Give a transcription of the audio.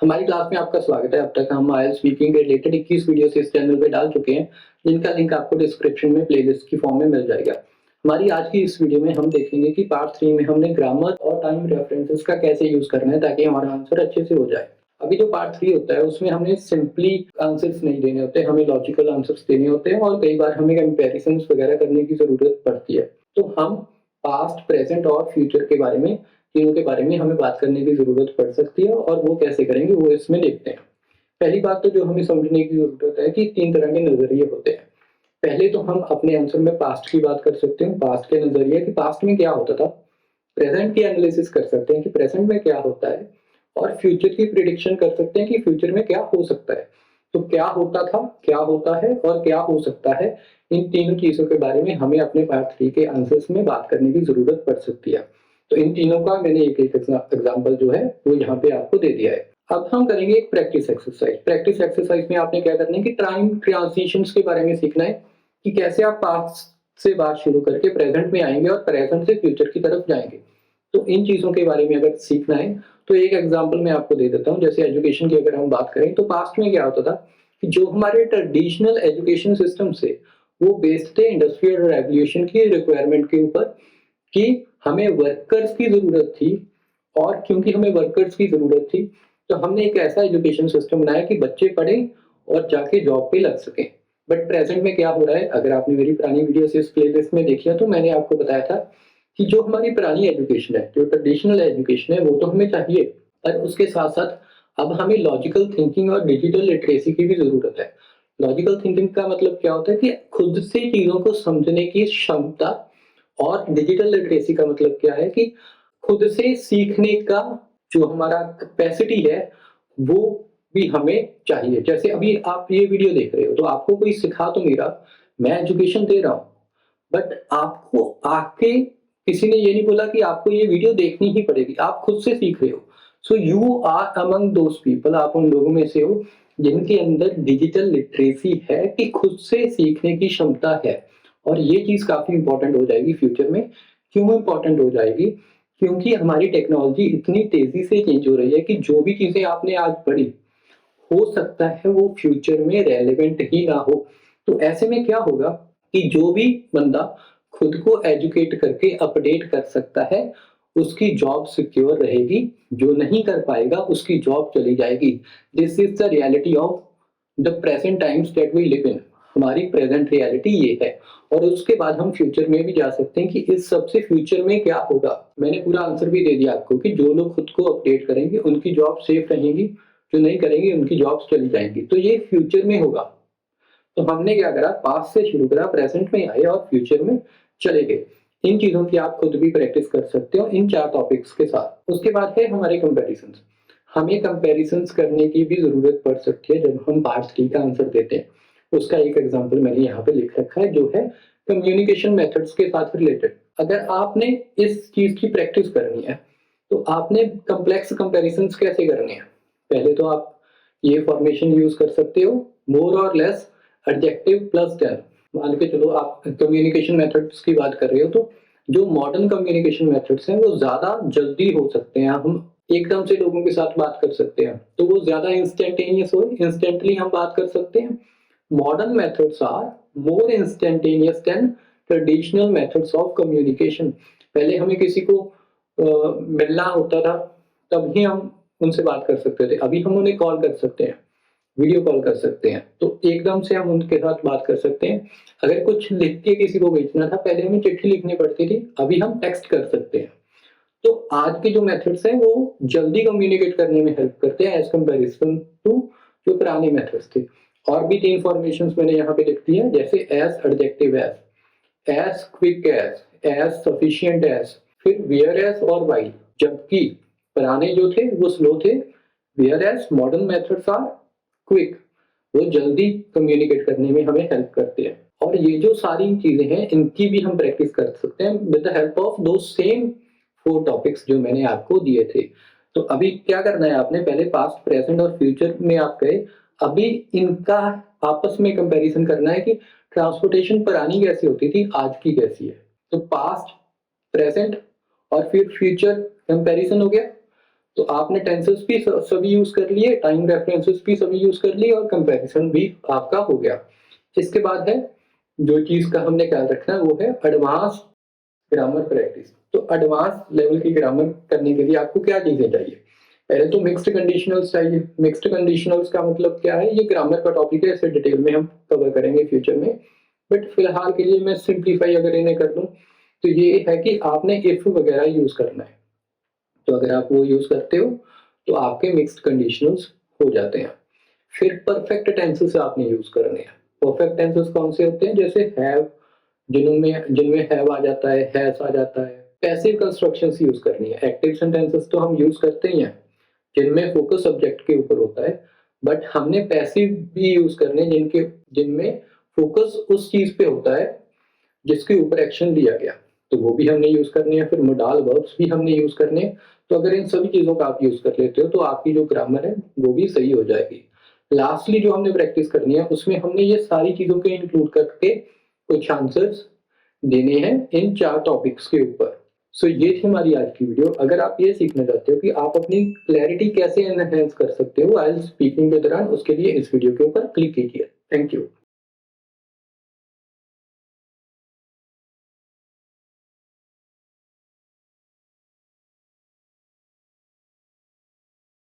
हमारी क्लास में आपका स्वागत है। अब तक हम आईएलटीएस स्पीकिंग के रिलेटेड 21 वीडियोस इस चैनल पे डाल चुके हैं, जिनका लिंक आपको डिस्क्रिप्शन में प्लेलिस्ट की फॉर्म में मिल जाएगा। हमारी आज की इस वीडियो में हम देखेंगे कि पार्ट 3 में हमने ग्रामर और टाइम रेफरेंसेस का कैसे यूज करना है ताकि हमारा आंसर अच्छे से हो जाए। अभी जो पार्ट 3 होता है उसमें हमें सिंपली आंसर्स नहीं देने होते, हमें लॉजिकल आंसर्स देने होते हैं और कई बार हमें कंपैरिजंस वगैरह करने की जरूरत पड़ती है। तो हम पास्ट, प्रेजेंट और फ्यूचर के बारे में, तीनों के बारे में हमें बात करने की जरूरत पड़ सकती है और वो कैसे करेंगे वो इसमें देखते हैं। पहली बात तो जो हमें समझने की जरूरत है कि 3 तरह के नजरिए होते हैं। पहले तो हम अपने आंसर में पास्ट की बात कर सकते हैं, पास्ट के नजरिए कि पास्ट में क्या होता था। प्रेजेंट की एनालिसिस कर सकते हैं कि प्रेजेंट में क्या होता है और फ्यूचर की प्रिडिक्शन कर सकते हैं कि फ्यूचर में क्या हो सकता है। तो क्या होता था, क्या होता है और क्या हो सकता है, इन तीनों चीजों के बारे में हमें अपने पार्ट 3 के आंसर्स में बात करने की जरूरत पड़ सकती है। तो इन तीनों का मैंने एक एक एग्जाम्पल जो है वो यहाँ पे आपको दे दिया है। अब हम करेंगे एक प्रैक्टिस एक्सरसाइज। प्रैक्टिस एक्सरसाइज में आपने क्या करना है कि टाइम ट्रांजिशंस के बारे में सीखना है कि कैसे आप पास्ट से बात शुरू करके प्रेजेंट में आएंगे और प्रेजेंट से फ्यूचर की तरफ जाएंगे। तो इन चीजों के बारे में अगर सीखना है तो एक एग्जांपल मैं आपको दे देता हूँ। जैसे एजुकेशन की अगर हम बात करें तो पास्ट में क्या होता था कि जो हमारे ट्रेडिशनल एजुकेशन सिस्टम से वो बेस्ड थे इंडस्ट्रियल रेवोल्यूशन की रिक्वायरमेंट के ऊपर कि हमें वर्कर्स की जरूरत थी। और क्योंकि हमें वर्कर्स की जरूरत थी तो हमने एक ऐसा एजुकेशन सिस्टम बनाया कि बच्चे पढ़े और जाके जॉब पे लग सके। बट प्रेजेंट में क्या हो रहा है, अगर आपने मेरी पुरानी वीडियो इस प्लेलिस्ट में देखी है तो मैंने आपको बताया था कि जो हमारी पुरानी एजुकेशन है, जो ट्रेडिशनल एजुकेशन है, वो तो हमें चाहिए, पर उसके साथ साथ अब हमें लॉजिकल थिंकिंग और डिजिटल लिटरेसी की भी जरूरत है। लॉजिकल थिंकिंग का मतलब क्या होता है कि खुद से चीजों को समझने की क्षमता, और डिजिटल लिटरेसी का मतलब क्या है कि खुद से सीखने का जो हमारा कैपेसिटी है वो भी हमें चाहिए। जैसे अभी आप ये वीडियो देख रहे हो तो आपको कोई सिखा तो नहीं रहा, मैं एजुकेशन दे रहा हूँ, बट आपको आके किसी ने ये नहीं बोला कि आपको ये वीडियो देखनी ही पड़ेगी, आप खुद से सीख रहे हो। So you are among those people, आप उन लोगों में से हो जिनके अंदर डिजिटल लिटरेसी है कि खुद से सीखने की क्षमता है। और ये चीज काफी इंपॉर्टेंट हो जाएगी फ्यूचर में। क्यों इंपॉर्टेंट हो जाएगी? क्योंकि हमारी टेक्नोलॉजी इतनी तेजी से चेंज हो रही है कि जो भी चीजें आपने आज पढ़ी हो सकता है वो फ्यूचर में रेलेवेंट ही ना हो। तो ऐसे में क्या होगा कि जो भी बंदा खुद को एजुकेट करके अपडेट कर सकता है उसकी जॉब सिक्योर रहेगी, जो नहीं कर पाएगा उसकी जॉब चली जाएगी। This is the reality of the present times that we live in. हमारी प्रेजेंट रियलिटी ये है। और उसके बाद हम फ्यूचर में भी जा सकते हैं कि इस सबसे फ्यूचर में क्या होगा। मैंने पूरा आंसर भी दे दिया आपको कि जो लोग खुद को अपडेट करेंगे उनकी जॉब सेफ रहेंगी, जो नहीं करेंगे उनकी जॉब्स चली जाएंगी। तो ये फ्यूचर में होगा। तो हमने क्या करा, पास्ट से शुरू करा, प्रेजेंट में आए और फ्यूचर में चले गए। इन चीजों की आप खुद भी प्रैक्टिस कर सकते हो इन 4 टॉपिक्स के साथ। उसके बाद है हमारे कंपैरिजंस। हमें कंपैरिजंस करने की भी जरूरत पड़ सकती है जब हम पार्ट 3 का आंसर देते हैं। उसका एक एग्जांपल मैंने यहाँ पे लिख रखा है जो है कम्युनिकेशन मेथड्स के साथ रिलेटेड। अगर आपने इस चीज की प्रैक्टिस करनी है तो आपने कम्प्लेक्स कंपैरिजंस कैसे करने हैं। पहले तो आप ये फॉर्मेशन यूज कर सकते हो, मोर और लेस एडजेक्टिव प्लस देन। मान के चलो आप कम्युनिकेशन मेथड्स की बात कर रहे हो तो जो मॉडर्न कम्युनिकेशन मेथड्स हैं वो ज्यादा जल्दी हो सकते हैं। हम एकदम से लोगों के साथ बात कर सकते हैं तो वो ज्यादा इंस्टेंटेनियस हो, इंस्टेंटली हम बात कर सकते हैं। Modern methods are more instantaneous than traditional methods of communication. पहले हमें किसी को मिलना होता था तब ही हम उनसे बात कर सकते थे, अभी हम उन्हें कॉल कर सकते हैं, वीडियो कॉल कर सकते हैं, तो एकदम से हम उनके साथ बात कर सकते हैं। अगर कुछ लिख के किसी को भेजना था पहले हमें चिट्ठी लिखनी पड़ती थी, अभी हम टेक्स्ट कर सकते हैं। तो आज के जो मेथड्स हैं वो जल्दी कम्युनिकेट करने में हेल्प करते हैं एज कंपैरिजन टू जो पुराने मेथड्स थे। और भी 3 फॉर्मेशंस मैंने यहाँ पे लिख दी है, जैसे as, adjective as quick as sufficient as, फिर वेयर एज और वाइल। जबकि पुराने जो थे वो स्लो थे, whereas modern methods are quick, वो जल्दी कम्युनिकेट करने में हमें हेल्प करते हैं। और ये जो सारी चीजें हैं इनकी भी हम प्रैक्टिस कर सकते हैं विद द हेल्प ऑफ दो सेम 4 टॉपिक्स जो मैंने आपको दिए थे। तो अभी क्या करना है आपने, पहले पास्ट, प्रेजेंट और फ्यूचर में आप गए, अभी इनका आपस में कंपैरिजन करना है कि ट्रांसपोर्टेशन पुरानी कैसी होती थी, आज की कैसी है। तो पास्ट, प्रेजेंट और फिर फ्यूचर कंपैरिजन हो गया। तो आपने टेंसेस भी सभी यूज कर लिए, टाइम रेफरेंसेस भी सभी यूज कर लिए और कंपैरिजन भी आपका हो गया। इसके बाद है जो चीज का हमने ख्याल रखना है वो है एडवांस ग्रामर प्रैक्टिस। तो एडवांस लेवल की ग्रामर करने के लिए आपको क्या चीजें चाहिए? पहले तो मिक्स्ड कंडीशनल्स चाहिए। मिक्स्ड कंडीशनल्स का मतलब क्या है? ये ग्रामर का टॉपिक है, इसे डिटेल में हम कवर करेंगे फ्यूचर में, बट फिलहाल के लिए मैं सिंप्लीफाई अगर इन्हें कर दूं तो ये है कि आपने इफ वगैरह यूज करना है। तो अगर आप वो यूज करते हो तो आपके मिक्स्ड कंडीशनल्स हो जाते हैं। फिर परफेक्ट टेंसेस आपने यूज करने हैं। परफेक्ट टेंसेस कौन से होते हैं? जैसे हैव, जिनमें जिनमें हैव आ जाता है, हैज आ जाता है। पैसिव कंस्ट्रक्शंस यूज करनी है। एक्टिव सेंटेंसेस तो हम यूज करते ही हैं जिनमें फोकस सब्जेक्ट के ऊपर होता है, बट हमने पैसिव भी यूज करने जिनके जिनमें फोकस उस चीज पे होता है जिसके ऊपर एक्शन लिया गया, तो वो भी हमने यूज करने हैं। फिर मोडाल वर्ब्स भी हमने यूज करने हैं। तो अगर इन सभी चीजों का आप यूज कर लेते हो तो आपकी जो ग्रामर है वो भी सही हो जाएगी। लास्टली जो हमने प्रैक्टिस करनी है उसमें हमने ये सारी चीजों को इंक्लूड करके कुछ आंसर्स देने हैं इन 4 टॉपिक्स के ऊपर। सो ये थी हमारी आज की वीडियो। अगर आप ये सीखना चाहते हो कि आप अपनी क्लैरिटी कैसे एनहांस कर सकते हो आइल्स स्पीकिंग के दौरान, उसके लिए इस वीडियो के ऊपर क्लिक कीजिए। Thank you.